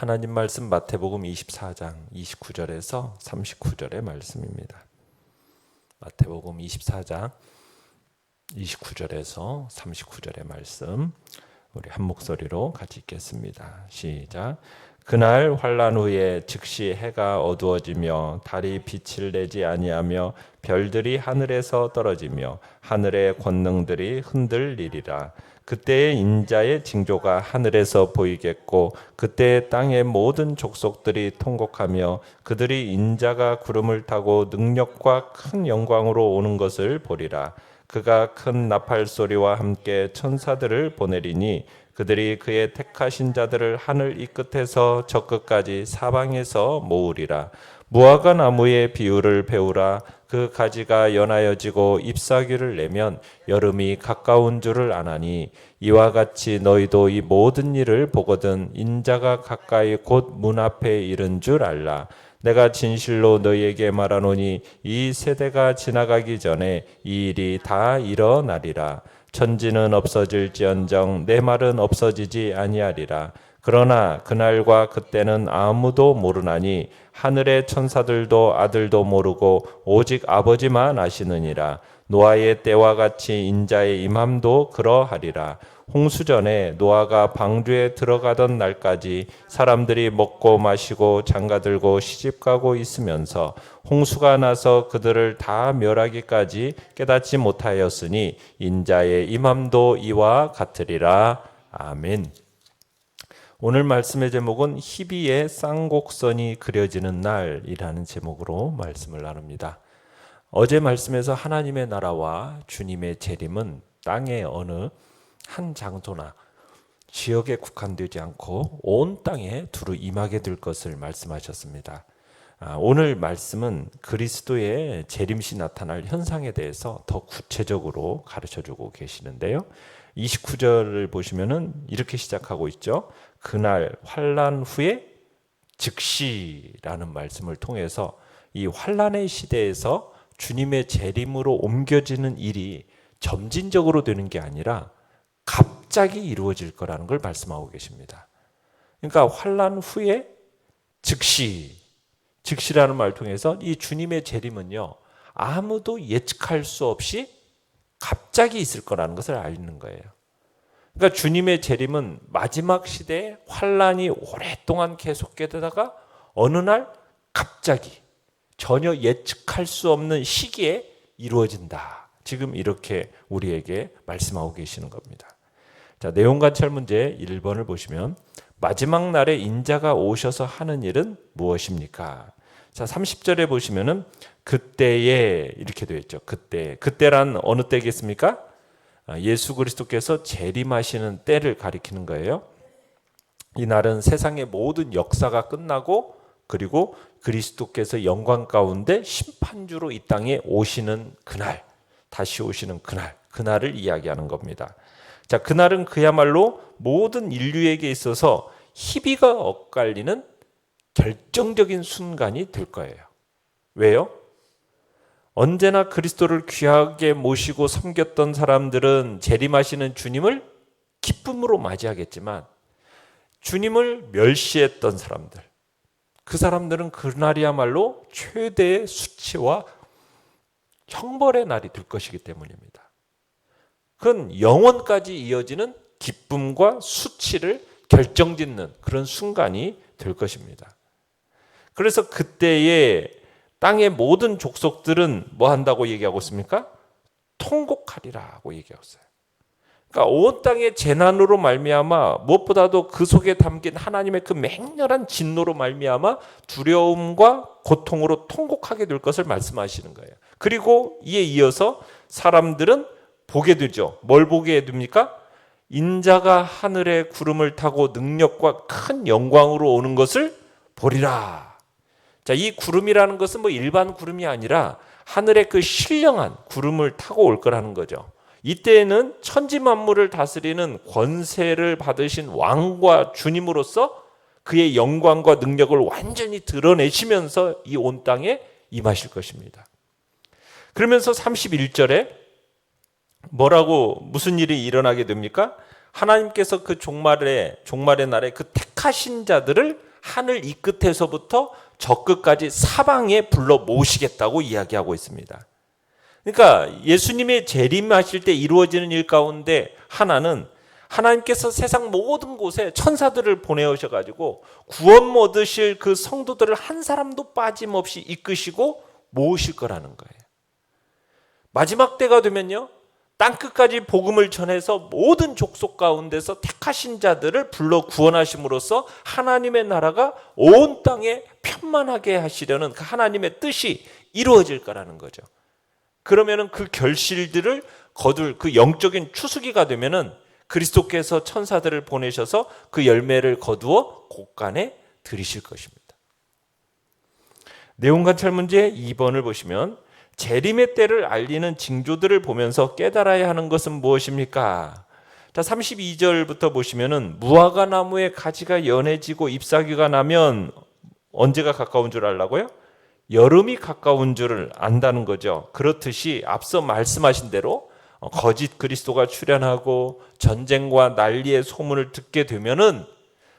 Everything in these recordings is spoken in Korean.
하나님 말씀 마태복음 24장 29절에서 39절의 말씀입니다. 마태복음 24장 29절에서 39절의 말씀 우리 한 목소리로 같이 읽겠습니다. 시작. 그날 환난 후에 즉시 해가 어두워지며 달이 빛을 내지 아니하며 별들이 하늘에서 떨어지며 하늘의 권능들이 흔들리리라. 그때의 인자의 징조가 하늘에서 보이겠고 그때 땅의 모든 족속들이 통곡하며 그들이 인자가 구름을 타고 능력과 큰 영광으로 오는 것을 보리라. 그가 큰 나팔 소리와 함께 천사들을 보내리니 그들이 그의 택하신 자들을 하늘 이 끝에서 저 끝까지 사방에서 모으리라. 무화과 나무의 비유를 배우라. 그 가지가 연하여지고 잎사귀를 내면 여름이 가까운 줄을 아나니 이와 같이 너희도 이 모든 일을 보거든 인자가 가까이 곧 문 앞에 이른 줄 알라. 내가 진실로 너희에게 말하노니 이 세대가 지나가기 전에 이 일이 다 일어나리라. 천지는 없어질지언정 내 말은 없어지지 아니하리라. 그러나 그날과 그때는 아무도 모르나니 하늘의 천사들도 아들도 모르고 오직 아버지만 아시느니라. 노아의 때와 같이 인자의 임함도 그러하리라. 홍수전에 노아가 방주에 들어가던 날까지 사람들이 먹고 마시고 장가들고 시집가고 있으면서 홍수가 나서 그들을 다 멸하기까지 깨닫지 못하였으니 인자의 임함도 이와 같으리라. 아멘. 오늘 말씀의 제목은 희비의 쌍곡선이 그려지는 날이라는 제목으로 말씀을 나눕니다. 어제 말씀에서 하나님의 나라와 주님의 재림은 땅의 어느 한 장소나 지역에 국한되지 않고 온 땅에 두루 임하게 될 것을 말씀하셨습니다. 오늘 말씀은 그리스도의 재림시 나타날 현상에 대해서 더 구체적으로 가르쳐주고 계시는데요. 29절을 보시면은 이렇게 시작하고 있죠. 그날 환난 후에 즉시라는 말씀을 통해서 이 환난의 시대에서 주님의 재림으로 옮겨지는 일이 점진적으로 되는 게 아니라 갑자기 이루어질 거라는 걸 말씀하고 계십니다. 그러니까 환난 후에 즉시라는 말 통해서 이 주님의 재림은요, 아무도 예측할 수 없이 갑자기 있을 거라는 것을 알리는 거예요. 그러니까 주님의 재림은 마지막 시대에 환난이 오랫동안 계속되다가 어느 날 갑자기 전혀 예측할 수 없는 시기에 이루어진다. 지금 이렇게 우리에게 말씀하고 계시는 겁니다. 자, 내용 관찰 문제 1번을 보시면 마지막 날에 인자가 오셔서 하는 일은 무엇입니까? 자, 30절에 보시면은 그때에 이렇게 되어 있죠. 그때란 어느 때겠습니까? 예수 그리스도께서 재림하시는 때를 가리키는 거예요. 이 날은 세상의 모든 역사가 끝나고 그리고 그리스도께서 영광 가운데 심판주로 이 땅에 오시는 그날, 다시 오시는 그날을 이야기하는 겁니다. 자, 그날은 그야말로 모든 인류에게 있어서 희비가 엇갈리는 결정적인 순간이 될 거예요. 왜요? 언제나 그리스도를 귀하게 모시고 섬겼던 사람들은 재림하시는 주님을 기쁨으로 맞이하겠지만 주님을 멸시했던 사람들, 그 사람들은 그날이야말로 최대의 수치와 형벌의 날이 될 것이기 때문입니다. 그건 영원까지 이어지는 기쁨과 수치를 결정짓는 그런 순간이 될 것입니다. 그래서 그때에 땅의 모든 족속들은 뭐 한다고 얘기하고 있습니까? 통곡하리라고 얘기하고 있어요. 그러니까 온 땅의 재난으로 말미암아 무엇보다도 그 속에 담긴 하나님의 그 맹렬한 진노로 말미암아 두려움과 고통으로 통곡하게 될 것을 말씀하시는 거예요. 그리고 이에 이어서 사람들은 보게 되죠. 뭘 보게 됩니까? 인자가 하늘의 구름을 타고 능력과 큰 영광으로 오는 것을 보리라. 자, 이 구름이라는 것은 뭐 일반 구름이 아니라 하늘의 그 신령한 구름을 타고 올 거라는 거죠. 이때에는 천지 만물을 다스리는 권세를 받으신 왕과 주님으로서 그의 영광과 능력을 완전히 드러내시면서 이 온 땅에 임하실 것입니다. 그러면서 31절에 무슨 일이 일어나게 됩니까? 하나님께서 그 종말의 날에 그 택하신 자들을 하늘 이 끝에서부터 저 끝까지 사방에 불러 모으시겠다고 이야기하고 있습니다. 그러니까 예수님의 재림하실 때 이루어지는 일 가운데 하나는 하나님께서 세상 모든 곳에 천사들을 보내오셔가지고 구원 얻으실 그 성도들을 한 사람도 빠짐없이 이끄시고 모으실 거라는 거예요. 마지막 때가 되면요, 땅끝까지 복음을 전해서 모든 족속 가운데서 택하신 자들을 불러 구원하심으로써 하나님의 나라가 온 땅에 편만하게 하시려는 그 하나님의 뜻이 이루어질 거라는 거죠. 그러면은 그 결실들을 거둘 그 영적인 추수기가 되면은 그리스도께서 천사들을 보내셔서 그 열매를 거두어 곳간에 들이실 것입니다. 내용 관찰 문제 2번을 보시면 재림의 때를 알리는 징조들을 보면서 깨달아야 하는 것은 무엇입니까? 자, 32절부터 보시면은 무화과 나무의 가지가 연해지고 잎사귀가 나면 언제가 가까운 줄 알라고요? 여름이 가까운 줄을 안다는 거죠. 그렇듯이 앞서 말씀하신 대로 거짓 그리스도가 출현하고 전쟁과 난리의 소문을 듣게 되면은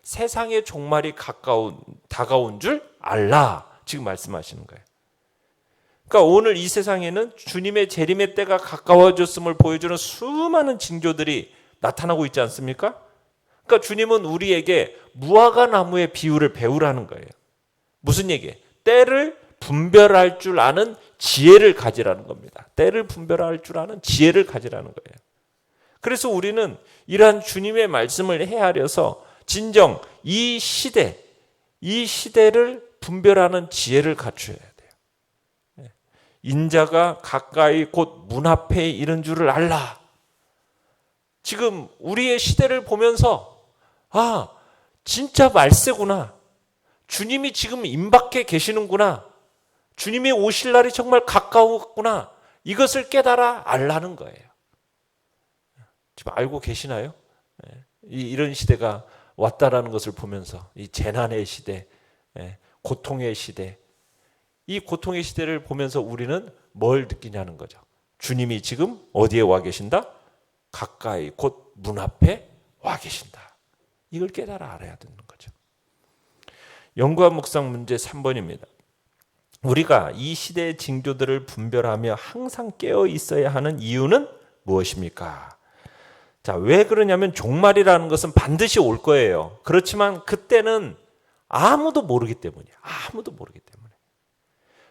세상의 종말이 다가온 줄 알라. 지금 말씀하시는 거예요. 그러니까 오늘 이 세상에는 주님의 재림의 때가 가까워졌음을 보여주는 수많은 징조들이 나타나고 있지 않습니까? 그러니까 주님은 우리에게 무화과 나무의 비유를 배우라는 거예요. 무슨 얘기예요? 때를 분별할 줄 아는 지혜를 가지라는 겁니다. 때를 분별할 줄 아는 지혜를 가지라는 거예요. 그래서 우리는 이러한 주님의 말씀을 헤아려서 진정 이 시대를 분별하는 지혜를 갖춰야 돼요. 인자가 가까이 곧 문 앞에 이른 줄을 알라. 지금 우리의 시대를 보면서 진짜 말세구나. 주님이 지금 임박해 계시는구나. 주님이 오실 날이 정말 가까웠구나. 이것을 깨달아 알라는 거예요. 지금 알고 계시나요? 이런 시대가 왔다라는 것을 보면서 이 재난의 시대, 고통의 시대, 이 고통의 시대를 보면서 우리는 뭘 느끼냐는 거죠. 주님이 지금 어디에 와 계신다? 가까이 곧 문 앞에 와 계신다. 이걸 깨달아 알아야 되는 거죠. 연구와 묵상 문제 3번입니다. 우리가 이 시대의 징조들을 분별하며 항상 깨어 있어야 하는 이유는 무엇입니까? 자, 왜 그러냐면 종말이라는 것은 반드시 올 거예요. 그렇지만 그때는 아무도 모르기 때문이에요. 아무도 모르기 때문에.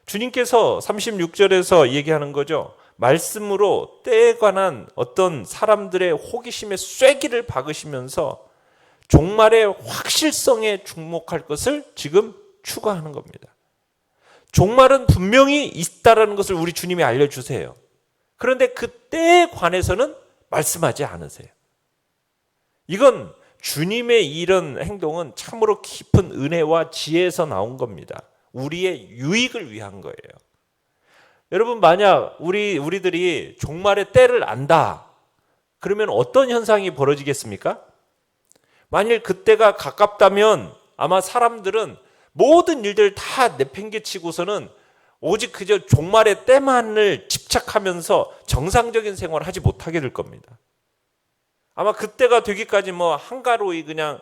주님께서 36절에서 얘기하는 거죠. 말씀으로 때에 관한 어떤 사람들의 호기심의 쐐기를 박으시면서 종말의 확실성에 주목할 것을 지금 추구하는 겁니다. 종말은 분명히 있다라는 것을 우리 주님이 알려주세요. 그런데 그 때에 관해서는 말씀하지 않으세요. 이건 주님의 이런 행동은 참으로 깊은 은혜와 지혜에서 나온 겁니다. 우리의 유익을 위한 거예요. 여러분, 만약 우리들이 종말의 때를 안다, 그러면 어떤 현상이 벌어지겠습니까? 만일 그때가 가깝다면 아마 사람들은 모든 일들을 다 내팽개치고서는 오직 그저 종말의 때만을 집착하면서 정상적인 생활을 하지 못하게 될 겁니다. 아마 그때가 되기까지 한가로이 그냥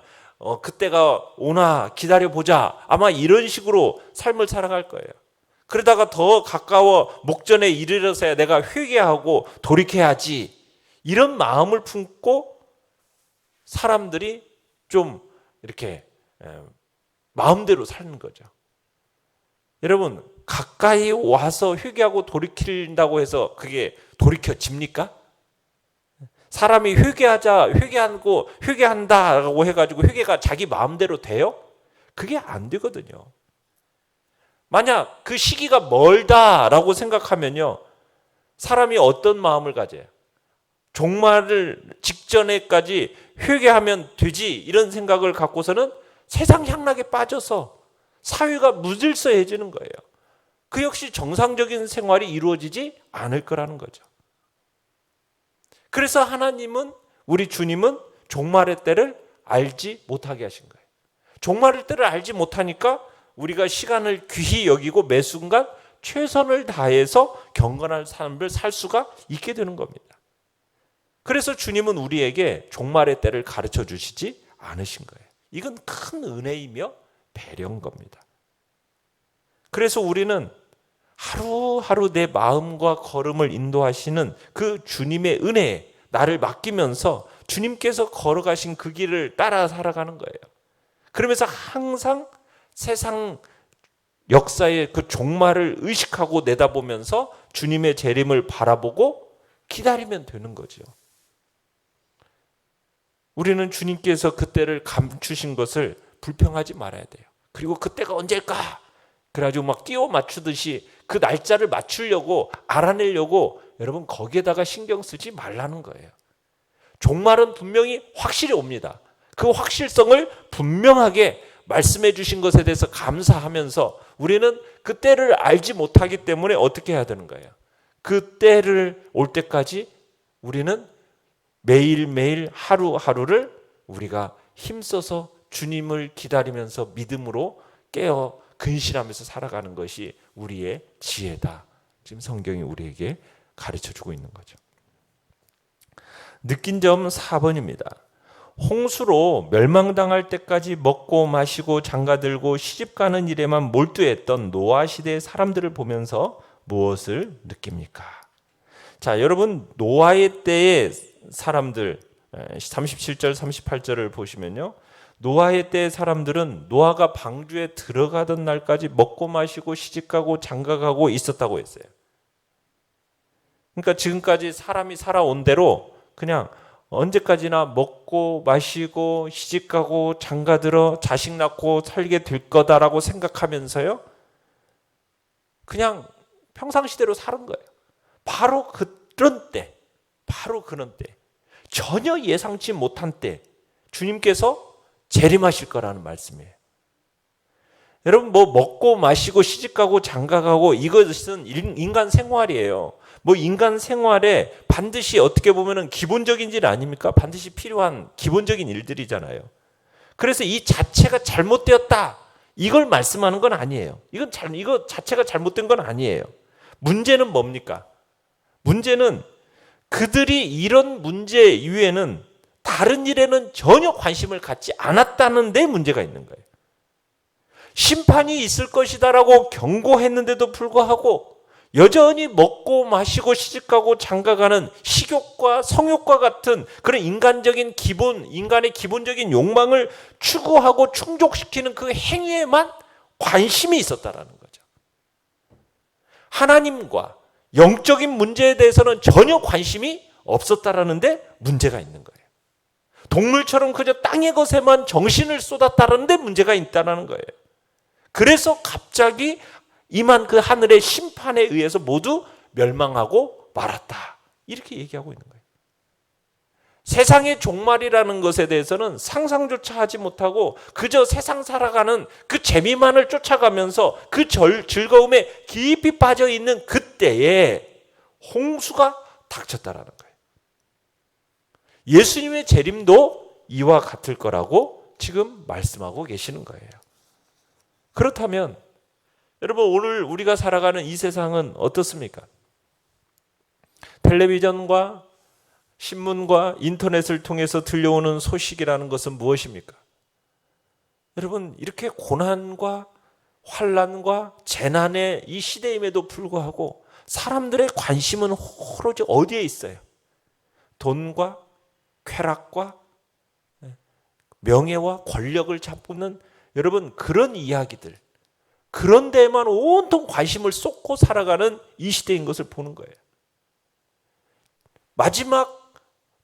그때가 오나 기다려보자, 아마 이런 식으로 삶을 살아갈 거예요. 그러다가 더 가까워 목전에 이르러서야 내가 회개하고 돌이켜야지, 이런 마음을 품고 사람들이 좀 이렇게 마음대로 사는 거죠. 여러분, 가까이 와서 회개하고 돌이킨다고 해서 그게 돌이켜집니까? 사람이 회개한다라고 해가지고 회개가 자기 마음대로 돼요? 그게 안 되거든요. 만약 그 시기가 멀다라고 생각하면요, 사람이 어떤 마음을 가져요? 종말을 직전에까지 회개하면 되지, 이런 생각을 갖고서는 세상 향락에 빠져서 사회가 무질서해지는 거예요. 그 역시 정상적인 생활이 이루어지지 않을 거라는 거죠. 그래서 하나님은, 우리 주님은 종말의 때를 알지 못하게 하신 거예요. 종말의 때를 알지 못하니까 우리가 시간을 귀히 여기고 매 순간 최선을 다해서 경건한 삶을 살 수가 있게 되는 겁니다. 그래서 주님은 우리에게 종말의 때를 가르쳐 주시지 않으신 거예요. 이건 큰 은혜이며 배려인 겁니다. 그래서 우리는 하루하루 내 마음과 걸음을 인도하시는 그 주님의 은혜에 나를 맡기면서 주님께서 걸어가신 그 길을 따라 살아가는 거예요. 그러면서 항상 세상 역사의 그 종말을 의식하고 내다보면서 주님의 재림을 바라보고 기다리면 되는 거죠. 우리는 주님께서 그때를 감추신 것을 불평하지 말아야 돼요. 그리고 그때가 언제일까? 그래가지고 막 끼워 맞추듯이 그 날짜를 맞추려고 알아내려고 여러분 거기에다가 신경 쓰지 말라는 거예요. 종말은 분명히 확실히 옵니다. 그 확실성을 분명하게 말씀해 주신 것에 대해서 감사하면서 우리는 그 때를 알지 못하기 때문에 어떻게 해야 되는 거예요? 그 때를 올 때까지 우리는 매일매일 하루하루를 우리가 힘써서 주님을 기다리면서 믿음으로 깨어 근신하면서 살아가는 것이 우리의 지혜다. 지금 성경이 우리에게 가르쳐주고 있는 거죠. 느낀 점 4번입니다. 홍수로 멸망당할 때까지 먹고 마시고 장가들고 시집가는 일에만 몰두했던 노아 시대의 사람들을 보면서 무엇을 느낍니까? 자, 여러분 노아의 때의 사람들 37절 38절을 보시면요. 노아의 때의 사람들은 노아가 방주에 들어가던 날까지 먹고 마시고 시집가고 장가가고 있었다고 했어요. 그러니까 지금까지 사람이 살아온 대로 그냥 언제까지나 먹고 마시고 시집가고 장가들어 자식 낳고 살게 될 거다라고 생각하면서요. 그냥 평상시대로 사는 거예요. 바로 그런 때, 전혀 예상치 못한 때 주님께서 재림하실 거라는 말씀이에요. 여러분 뭐 먹고 마시고 시집가고 장가가고 이것은 인간 생활이에요. 뭐 인간 생활에 반드시 어떻게 보면은 기본적인 일 아닙니까? 반드시 필요한 기본적인 일들이잖아요. 그래서 이 자체가 잘못되었다. 이걸 말씀하는 건 아니에요. 이거 자체가 잘못된 건 아니에요. 문제는 뭡니까? 문제는 그들이 이런 문제 이외에는 다른 일에는 전혀 관심을 갖지 않았다는 데 문제가 있는 거예요. 심판이 있을 것이다라고 경고했는데도 불구하고 여전히 먹고 마시고 시집가고 장가가는 식욕과 성욕과 같은 그런 인간의 기본적인 욕망을 추구하고 충족시키는 그 행위에만 관심이 있었다라는 거죠. 하나님과 영적인 문제에 대해서는 전혀 관심이 없었다라는데 문제가 있는 거예요. 동물처럼 그저 땅의 것에만 정신을 쏟았다라는데 문제가 있다는 거예요. 그래서 갑자기 임한 그 하늘의 심판에 의해서 모두 멸망하고 말았다. 이렇게 얘기하고 있는 거예요. 세상의 종말이라는 것에 대해서는 상상조차 하지 못하고 그저 세상 살아가는 그 재미만을 쫓아가면서 그 즐거움에 깊이 빠져 있는 그때에 홍수가 닥쳤다라는 거예요. 예수님의 재림도 이와 같을 거라고 지금 말씀하고 계시는 거예요. 그렇다면 여러분 오늘 우리가 살아가는 이 세상은 어떻습니까? 텔레비전과 신문과 인터넷을 통해서 들려오는 소식이라는 것은 무엇입니까? 여러분 이렇게 고난과 환난과 재난의 이 시대임에도 불구하고 사람들의 관심은 오로지 어디에 있어요? 돈과 쾌락과 명예와 권력을 잡는 여러분 그런 이야기들, 그런 데에만 온통 관심을 쏟고 살아가는 이 시대인 것을 보는 거예요. 마지막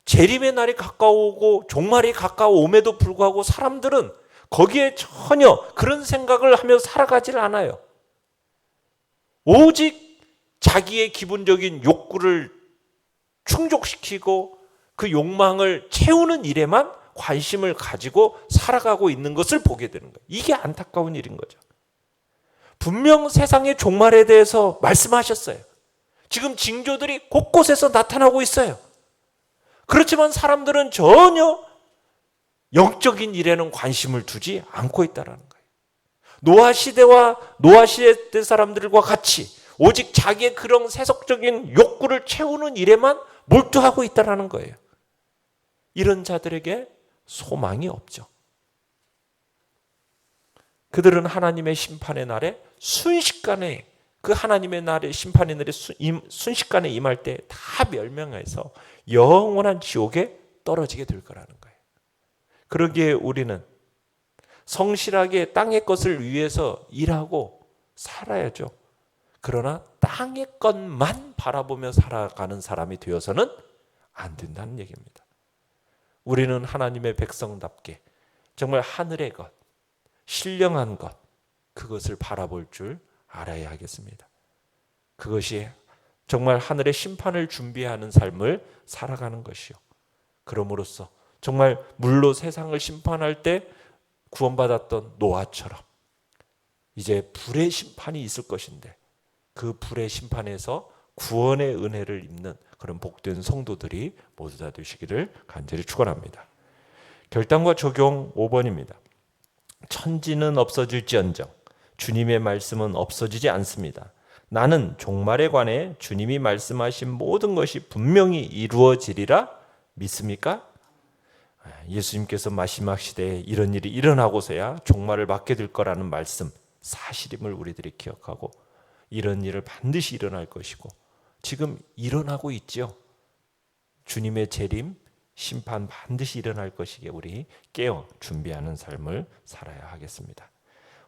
재림의 날이 가까워오고 종말이 가까워옴에도 불구하고 사람들은 거기에 전혀 그런 생각을 하며 살아가질 않아요. 오직 자기의 기본적인 욕구를 충족시키고 그 욕망을 채우는 일에만 관심을 가지고 살아가고 있는 것을 보게 되는 거예요. 이게 안타까운 일인 거죠. 분명 세상의 종말에 대해서 말씀하셨어요. 지금 징조들이 곳곳에서 나타나고 있어요. 그렇지만 사람들은 전혀 영적인 일에는 관심을 두지 않고 있다는 거예요. 노아 시대 때 사람들과 같이 오직 자기의 그런 세속적인 욕구를 채우는 일에만 몰두하고 있다는 거예요. 이런 자들에게 소망이 없죠. 그들은 하나님의 심판의 날에 순식간에 그 하나님의 날의 심판의 날에 순식간에 임할 때 다 멸망해서 영원한 지옥에 떨어지게 될 거라는 거예요. 그러기에 우리는 성실하게 땅의 것을 위해서 일하고 살아야죠. 그러나 땅의 것만 바라보며 살아가는 사람이 되어서는 안 된다는 얘기입니다. 우리는 하나님의 백성답게 정말 하늘의 것, 신령한 것, 그것을 바라볼 줄 알아야 하겠습니다. 그것이 정말 하늘의 심판을 준비하는 삶을 살아가는 것이요. 그럼으로써 정말 물로 세상을 심판할 때 구원받았던 노아처럼 이제 불의 심판이 있을 것인데 그 불의 심판에서 구원의 은혜를 입는 그런 복된 성도들이 모두 다 되시기를 간절히 축원합니다. 결단과 적용 5번입니다. 천지는 없어질지언정 주님의 말씀은 없어지지 않습니다. 나는 종말에 관해 주님이 말씀하신 모든 것이 분명히 이루어지리라 믿습니까? 예수님께서 마지막 시대에 이런 일이 일어나고서야 종말을 맞게 될 거라는 말씀, 사실임을 우리들이 기억하고 이런 일을 반드시 일어날 것이고 지금 일어나고 있죠. 주님의 재림, 심판 반드시 일어날 것이기에 우리 깨어 준비하는 삶을 살아야 하겠습니다.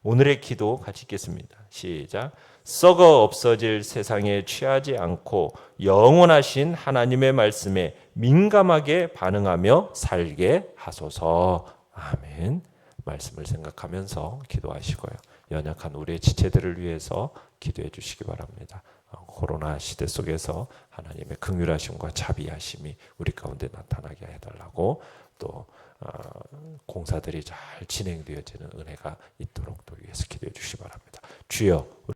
오늘의 기도 같이 읽겠습니다. 시작. 썩어 없어질 세상에 취하지 않고 영원하신 하나님의 말씀에 민감하게 반응하며 살게 하소서. 아멘. 말씀을 생각하면서 기도하시고요. 연약한 우리의 지체들을 위해서 기도해 주시기 바랍니다. 코로나 시대 속에서 하나님의 긍휼하심과 자비하심이 우리 가운데 나타나게 해달라고 또 공사들이 잘 진행되어지는 은혜가 있도록 또 위해서 기도해 주시기 바랍니다. 주여, 우리